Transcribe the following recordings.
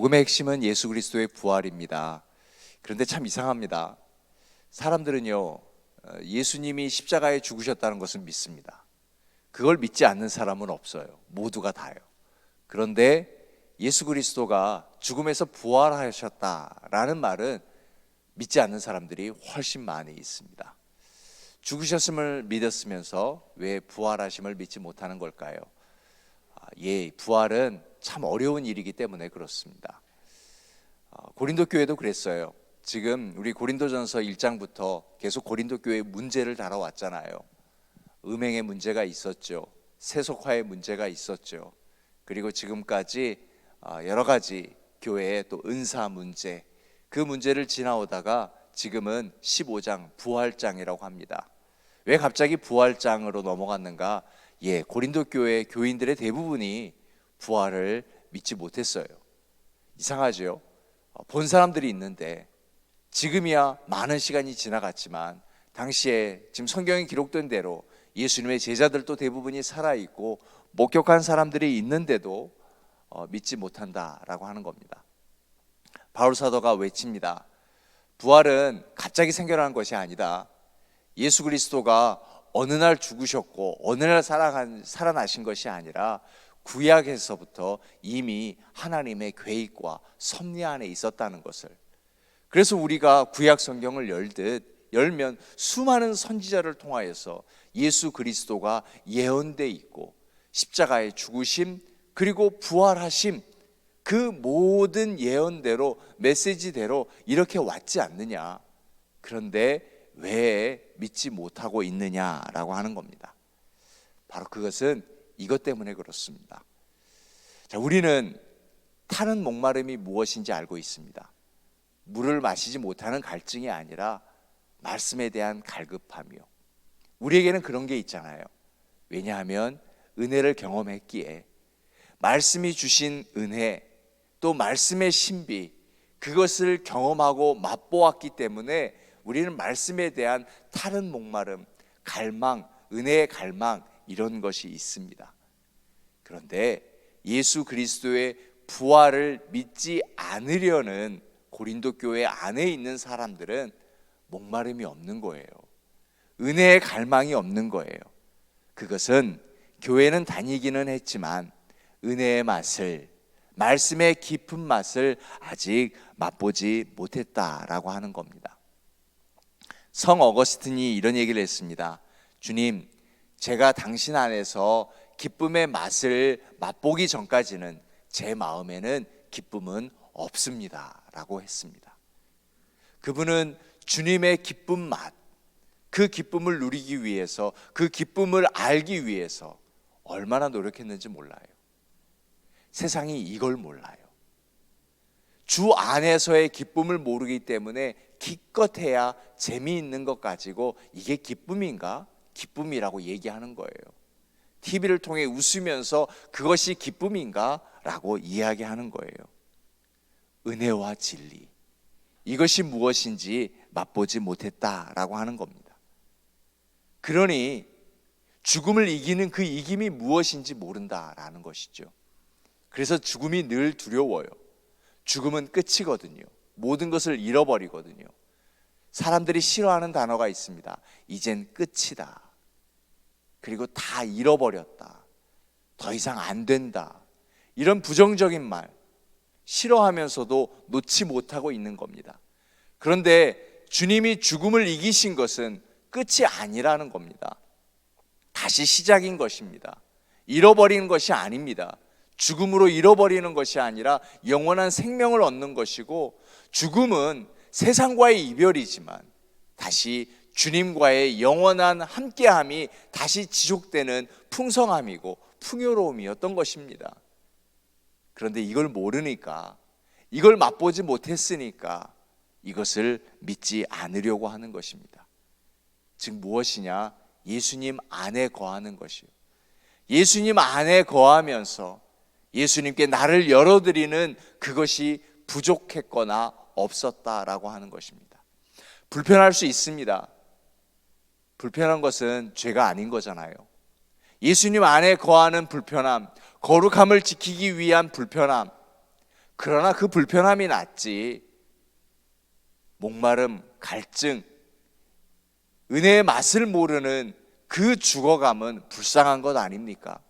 복음의 핵심은 예수 그리스도의 부활입니다. 그런데 참 이상합니다. 사람들은요, 예수님이 십자가에 죽으셨다는 것은 믿습니다. 그걸 믿지 않는 사람은 없어요. 모두가 다요. 그런데 예수 그리스도가 죽음에서 부활하셨다라는 말은 믿지 않는 사람들이 훨씬 많이 있습니다. 죽으셨음을 믿었으면서 왜 부활하심을 믿지 못하는 걸까요? 부활은 참 어려운 일이기 때문에 그렇습니다. 고린도 교회도 그랬어요. 지금 우리 고린도전서 1장부터 계속 고린도 교회의 문제를 다뤄왔잖아요. 음행의 문제가 있었죠. 세속화의 문제가 있었죠. 그리고 지금까지 여러 가지 교회의 또 은사 문제, 그 문제를 지나오다가 지금은 15장 부활장이라고 합니다. 왜 갑자기 부활장으로 넘어갔는가? 고린도 교회 교인들의 대부분이 부활을 믿지 못했어요. 이상하죠? 본 사람들이 있는데 지금이야 많은 시간이 지나갔지만 당시에 지금 성경에 기록된 대로 예수님의 제자들도 대부분이 살아있고 목격한 사람들이 있는데도 믿지 못한다라고 하는 겁니다. 바울 사도가 외칩니다. 부활은 갑자기 생겨난 것이 아니다. 예수 그리스도가 어느 날 죽으셨고 어느 날 살아나신 것이 아니라 구약에서부터 이미 하나님의 계획과 섭리 안에 있었다는 것을. 그래서 우리가 구약 성경을 열면 수많은 선지자를 통하여서 예수 그리스도가 예언돼 있고 십자가의 죽으심 그리고 부활하심, 그 모든 예언대로 메시지대로 이렇게 왔지 않느냐. 그런데 왜 믿지 못하고 있느냐라고 하는 겁니다. 바로 그것은 이것 때문에 그렇습니다. 자, 우리는 타는 목마름이 무엇인지 알고 있습니다. 물을 마시지 못하는 갈증이 아니라 말씀에 대한 갈급함이요. 우리에게는 그런 게 있잖아요. 왜냐하면 은혜를 경험했기에 말씀이 주신 은혜, 또 말씀의 신비, 그것을 경험하고 맛보았기 때문에 우리는 말씀에 대한 타는 목마름, 갈망, 은혜의 갈망, 이런 것이 있습니다. 그런데 예수 그리스도의 부활을 믿지 않으려는 고린도 교회 안에 있는 사람들은 목마름이 없는 거예요. 은혜의 갈망이 없는 거예요. 그것은 교회는 다니기는 했지만 은혜의 맛을, 말씀의 깊은 맛을 아직 맛보지 못했다라고 하는 겁니다. 성 어거스틴이 이런 얘기를 했습니다. 주님, 제가 당신 안에서 기쁨의 맛을 맛보기 전까지는 제 마음에는 기쁨은 없습니다 라고 했습니다. 그분은 주님의 기쁨 맛, 그 기쁨을 누리기 위해서, 그 기쁨을 알기 위해서 얼마나 노력했는지 몰라요. 세상이 이걸 몰라요. 주 안에서의 기쁨을 모르기 때문에 기껏해야 재미있는 것 가지고 이게 기쁨인가? 기쁨이라고 얘기하는 거예요. TV를 통해 웃으면서 그것이 기쁨인가? 라고 이야기하는 거예요. 은혜와 진리, 이것이 무엇인지 맛보지 못했다라고 하는 겁니다. 그러니 죽음을 이기는 그 이김이 무엇인지 모른다라는 것이죠. 그래서 죽음이 늘 두려워요. 죽음은 끝이거든요. 모든 것을 잃어버리거든요. 사람들이 싫어하는 단어가 있습니다. 이젠 끝이다. 그리고 다 잃어버렸다. 더 이상 안 된다. 이런 부정적인 말, 싫어하면서도 놓지 못하고 있는 겁니다. 그런데 주님이 죽음을 이기신 것은 끝이 아니라는 겁니다. 다시 시작인 것입니다. 잃어버리는 것이 아닙니다. 죽음으로 잃어버리는 것이 아니라 영원한 생명을 얻는 것이고, 죽음은 세상과의 이별이지만 다시 주님과의 영원한 함께함이 다시 지속되는 풍성함이고 풍요로움이었던 것입니다. 그런데 이걸 모르니까, 이걸 맛보지 못했으니까 이것을 믿지 않으려고 하는 것입니다. 즉 무엇이냐? 예수님 안에 거하는 것이요. 예수님 안에 거하면서 예수님께 나를 열어드리는 그것이 부족했거나 없었다라고 하는 것입니다. 불편할 수 있습니다. 불편한 것은 죄가 아닌 거잖아요. 예수님 안에 거하는 불편함, 거룩함을 지키기 위한 불편함, 그러나 그 불편함이 낫지 목마름, 갈증, 은혜의 맛을 모르는 그 죽어감은 불쌍한 것 아닙니까?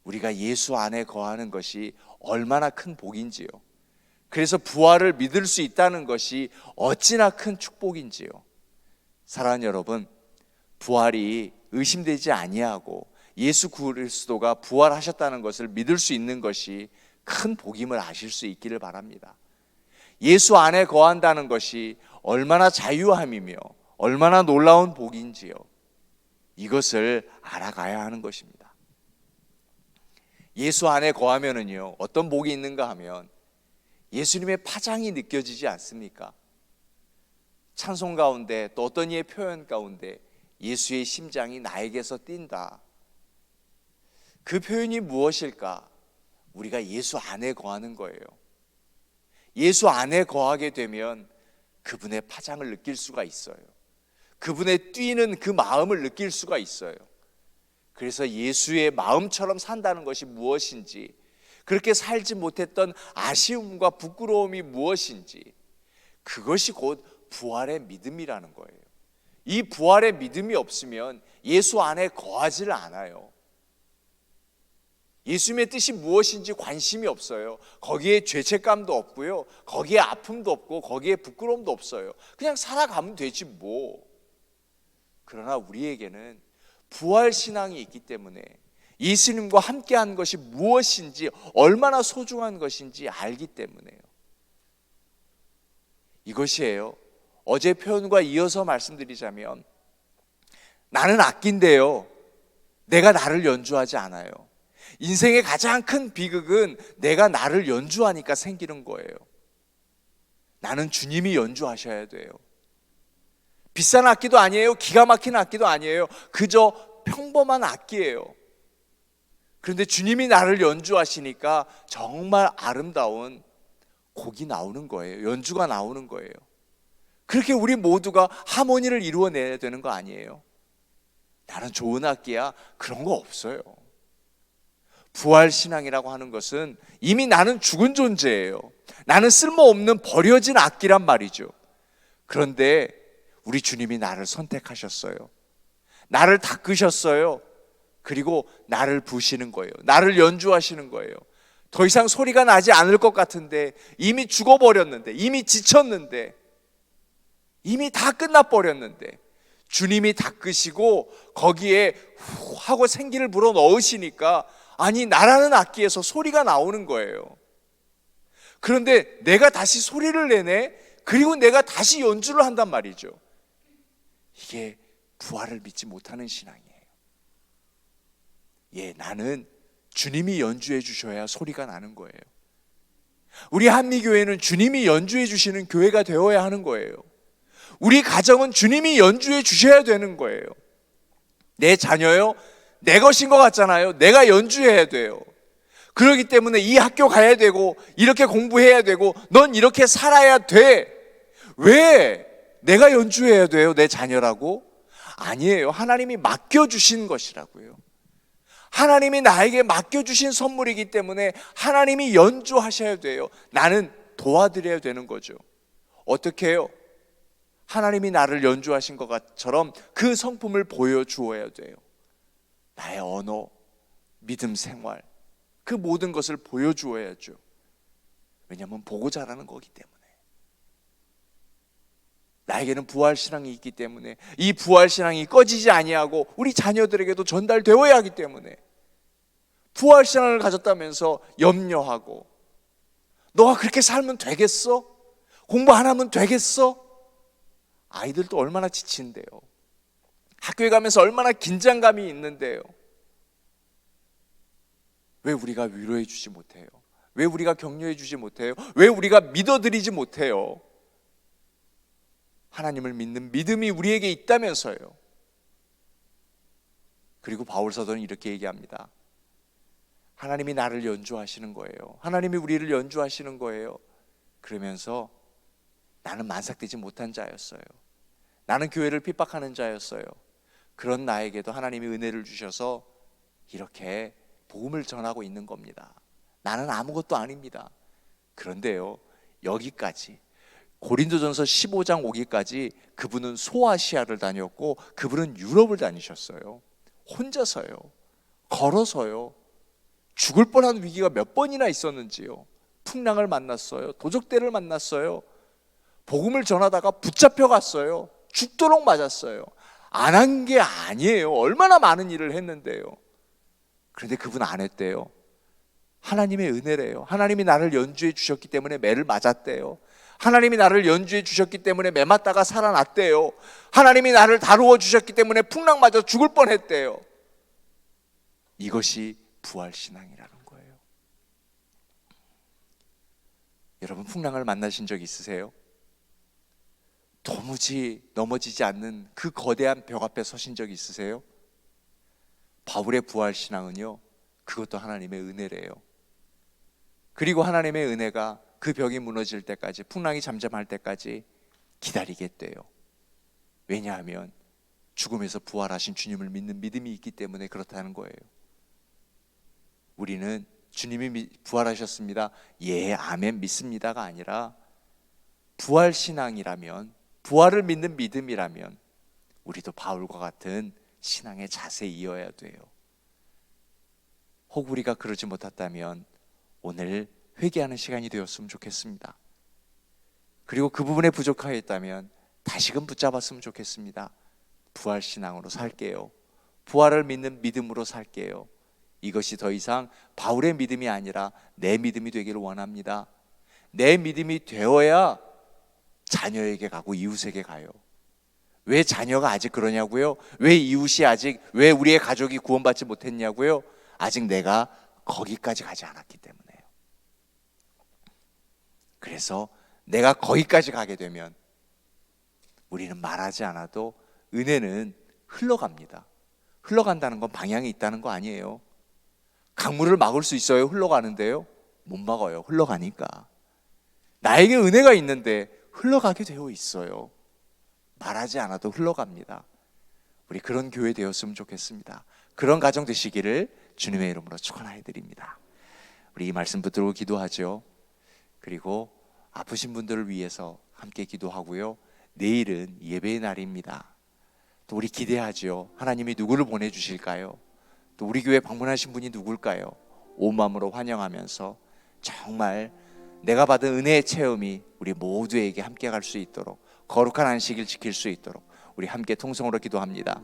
우리가 예수 안에 거하는 것이 얼마나 큰 복인지요. 그래서 부활을 믿을 수 있다는 것이 어찌나 큰 축복인지요. 사랑하는 여러분, 부활이 의심되지 아니하고 예수 그리스도가 부활하셨다는 것을 믿을 수 있는 것이 큰 복임을 아실 수 있기를 바랍니다. 예수 안에 거한다는 것이 얼마나 자유함이며 얼마나 놀라운 복인지요. 이것을 알아가야 하는 것입니다. 예수 안에 거하면은요, 어떤 복이 있는가 하면 예수님의 파장이 느껴지지 않습니까? 찬송 가운데 또 어떤 이의 표현 가운데 예수의 심장이 나에게서 뛴다. 그 표현이 무엇일까? 우리가 예수 안에 거하는 거예요. 예수 안에 거하게 되면 그분의 파장을 느낄 수가 있어요. 그분의 뛰는 그 마음을 느낄 수가 있어요. 그래서 예수의 마음처럼 산다는 것이 무엇인지, 그렇게 살지 못했던 아쉬움과 부끄러움이 무엇인지, 그것이 곧 부활의 믿음이라는 거예요. 이 부활의 믿음이 없으면 예수 안에 거하지를 않아요. 예수님의 뜻이 무엇인지 관심이 없어요. 거기에 죄책감도 없고요, 거기에 아픔도 없고 거기에 부끄러움도 없어요. 그냥 살아가면 되지 뭐. 그러나 우리에게는 부활신앙이 있기 때문에 예수님과 함께한 것이 무엇인지, 얼마나 소중한 것인지 알기 때문에요. 이것이에요. 어제 표현과 이어서 말씀드리자면, 나는 악기인데요, 내가 나를 연주하지 않아요. 인생의 가장 큰 비극은 내가 나를 연주하니까 생기는 거예요. 나는 주님이 연주하셔야 돼요. 비싼 악기도 아니에요. 기가 막힌 악기도 아니에요. 그저 평범한 악기예요. 그런데 주님이 나를 연주하시니까 정말 아름다운 곡이 나오는 거예요. 연주가 나오는 거예요. 그렇게 우리 모두가 하모니를 이루어내야 되는 거 아니에요. 나는 좋은 악기야, 그런 거 없어요. 부활신앙이라고 하는 것은 이미 나는 죽은 존재예요. 나는 쓸모없는 버려진 악기란 말이죠. 그런데 우리 주님이 나를 선택하셨어요. 나를 닦으셨어요. 그리고 나를 부시는 거예요. 나를 연주하시는 거예요. 더 이상 소리가 나지 않을 것 같은데, 이미 죽어버렸는데, 이미 지쳤는데, 이미 다 끝나버렸는데 주님이 닦으시고 거기에 후 하고 생기를 불어 넣으시니까, 아니, 나라는 악기에서 소리가 나오는 거예요. 그런데 내가 다시 소리를 내네? 그리고 내가 다시 연주를 한단 말이죠. 이게 부활을 믿지 못하는 신앙이에요. 나는 주님이 연주해 주셔야 소리가 나는 거예요. 우리 한미교회는 주님이 연주해 주시는 교회가 되어야 하는 거예요. 우리 가정은 주님이 연주해 주셔야 되는 거예요. 내 자녀요, 내 것인 것 같잖아요. 내가 연주해야 돼요. 그렇기 때문에 이 학교 가야 되고, 이렇게 공부해야 되고, 넌 이렇게 살아야 돼. 왜 내가 연주해야 돼요? 내 자녀라고? 아니에요. 하나님이 맡겨주신 것이라고요. 하나님이 나에게 맡겨주신 선물이기 때문에 하나님이 연주하셔야 돼요. 나는 도와드려야 되는 거죠. 어떻게 해요? 하나님이 나를 연주하신 것처럼 그 성품을 보여주어야 돼요. 나의 언어, 믿음 생활, 그 모든 것을 보여주어야죠. 왜냐하면 보고 자라는 거기 때문에. 나에게는 부활신앙이 있기 때문에 이 부활신앙이 꺼지지 아니하고 우리 자녀들에게도 전달되어야 하기 때문에, 부활신앙을 가졌다면서 염려하고, 너가 그렇게 살면 되겠어? 공부 안 하면 되겠어? 아이들도 얼마나 지친데요. 학교에 가면서 얼마나 긴장감이 있는데요. 왜 우리가 위로해 주지 못해요? 왜 우리가 격려해 주지 못해요? 왜 우리가 믿어드리지 못해요? 하나님을 믿는 믿음이 우리에게 있다면서요. 그리고 바울 사도는 이렇게 얘기합니다. 하나님이 나를 연주하시는 거예요. 하나님이 우리를 연주하시는 거예요. 그러면서 나는 만삭되지 못한 자였어요. 나는 교회를 핍박하는 자였어요. 그런 나에게도 하나님이 은혜를 주셔서 이렇게 복음을 전하고 있는 겁니다. 나는 아무것도 아닙니다. 그런데요, 여기까지 고린도전서 15장 오기까지 그분은 소아시아를 다녔고 그분은 유럽을 다니셨어요. 혼자서요. 걸어서요. 죽을 뻔한 위기가 몇 번이나 있었는지요. 풍랑을 만났어요. 도적대를 만났어요. 복음을 전하다가 붙잡혀 갔어요. 죽도록 맞았어요. 안 한 게 아니에요. 얼마나 많은 일을 했는데요. 그런데 그분 안 했대요. 하나님의 은혜래요. 하나님이 나를 연주해 주셨기 때문에 매를 맞았대요. 하나님이 나를 연주해 주셨기 때문에 매 맞다가 살아났대요. 하나님이 나를 다루어 주셨기 때문에 풍랑 맞아 죽을 뻔했대요. 이것이 부활신앙이라는 거예요. 여러분, 풍랑을 만나신 적 있으세요? 도무지 넘어지지 않는 그 거대한 벽 앞에 서신 적 있으세요? 바울의 부활신앙은요, 그것도 하나님의 은혜래요. 그리고 하나님의 은혜가 그 벽이 무너질 때까지, 풍랑이 잠잠할 때까지 기다리겠대요. 왜냐하면 죽음에서 부활하신 주님을 믿는 믿음이 있기 때문에 그렇다는 거예요. 우리는 주님이 부활하셨습니다, 예, 아멘, 믿습니다가 아니라 부활신앙이라면, 부활을 믿는 믿음이라면 우리도 바울과 같은 신앙의 자세에 이어야 돼요. 혹 우리가 그러지 못했다면 오늘 회개하는 시간이 되었으면 좋겠습니다. 그리고 그 부분에 부족하였다면 다시금 붙잡았으면 좋겠습니다. 부활신앙으로 살게요. 부활을 믿는 믿음으로 살게요. 이것이 더 이상 바울의 믿음이 아니라 내 믿음이 되기를 원합니다. 내 믿음이 되어야 자녀에게 가고 이웃에게 가요. 왜 자녀가 아직 그러냐고요? 왜 이웃이 아직, 왜 우리의 가족이 구원받지 못했냐고요? 아직 내가 거기까지 가지 않았기 때문에요. 그래서 내가 거기까지 가게 되면 우리는 말하지 않아도 은혜는 흘러갑니다. 흘러간다는 건 방향이 있다는 거 아니에요. 강물을 막을 수 있어요? 흘러가는데요? 못 막아요. 흘러가니까. 나에게 은혜가 있는데 흘러가게 되어 있어요. 말하지 않아도 흘러갑니다. 우리 그런 교회 되었으면 좋겠습니다. 그런 가정 되시기를 주님의 이름으로 축원해 드립니다. 우리 이 말씀 붙들고 기도하죠. 그리고 아프신 분들을 위해서 함께 기도하고요. 내일은 예배의 날입니다. 또 우리 기대하죠. 하나님이 누구를 보내주실까요? 또 우리 교회 방문하신 분이 누굴까요? 온 마음으로 환영하면서 정말 내가 받은 은혜의 체험이 우리 모두에게 함께 갈 수 있도록, 거룩한 안식일 지킬 수 있도록 우리 함께 통성으로 기도합니다.